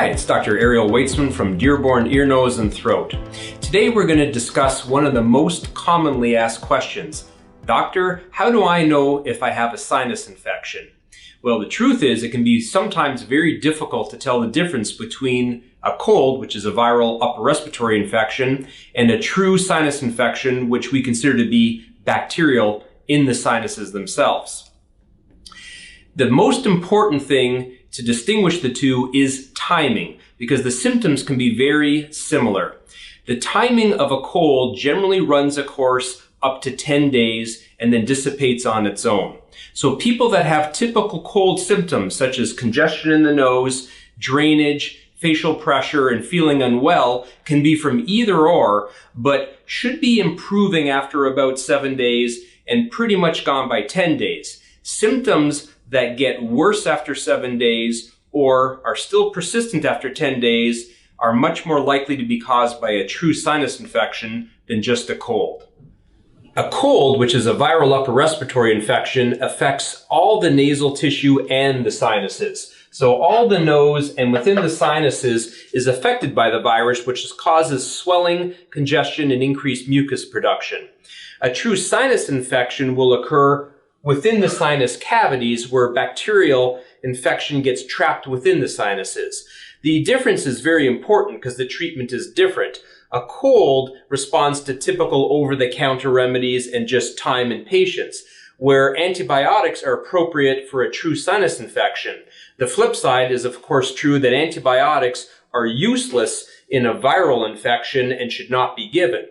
Hi, it's Dr. Ariel Weitzman from Dearborn Ear, Nose, and Throat. Today we're going to discuss one of the most commonly asked questions. Doctor, how do I know if I have a sinus infection? Well, the truth is it can be sometimes very difficult to tell the difference between a cold, which is a viral upper respiratory infection, and a true sinus infection, which we consider to be bacterial in the sinuses themselves. The most important thing to distinguish the two is timing, because the symptoms can be very similar. The timing of a cold generally runs a course up to 10 days and then dissipates on its own. So people that have typical cold symptoms such as congestion in the nose, drainage, facial pressure, and feeling unwell can be from either or, but should be improving after about 7 days and pretty much gone by 10 days. Symptoms that get worse after 7 days or are still persistent after 10 days are much more likely to be caused by a true sinus infection than just a cold. A cold, which is a viral upper respiratory infection, affects all the nasal tissue and the sinuses. So all the nose and within the sinuses is affected by the virus, which causes swelling, congestion, and increased mucus production. A true sinus infection will occur within the sinus cavities where bacterial infection gets trapped within the sinuses. The difference is very important because the treatment is different. A cold responds to typical over-the-counter remedies and just time and patience, where antibiotics are appropriate for a true sinus infection. The flip side is of course true that antibiotics are useless in a viral infection and should not be given.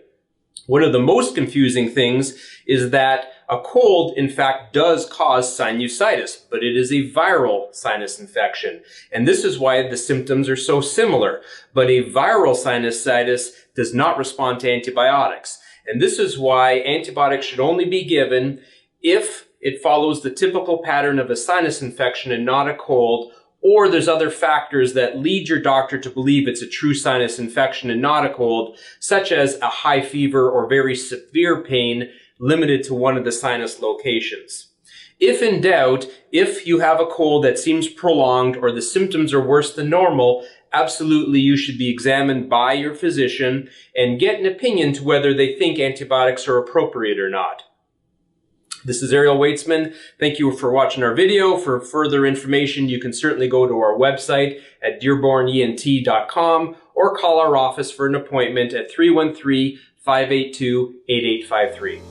One of the most confusing things is that a cold, in fact, does cause sinusitis, but it is a viral sinus infection. And this is why the symptoms are so similar. But a viral sinusitis does not respond to antibiotics. And this is why antibiotics should only be given if it follows the typical pattern of a sinus infection and not a cold, or there's other factors that lead your doctor to believe it's a true sinus infection and not a cold, such as a high fever or very severe pain limited to one of the sinus locations. If in doubt, if you have a cold that seems prolonged or the symptoms are worse than normal, absolutely you should be examined by your physician and get an opinion to whether they think antibiotics are appropriate or not. This is Ariel Weitzman. Thank you for watching our video. For further information, you can certainly go to our website at dearbornent.com or call our office for an appointment at 313-582-8853.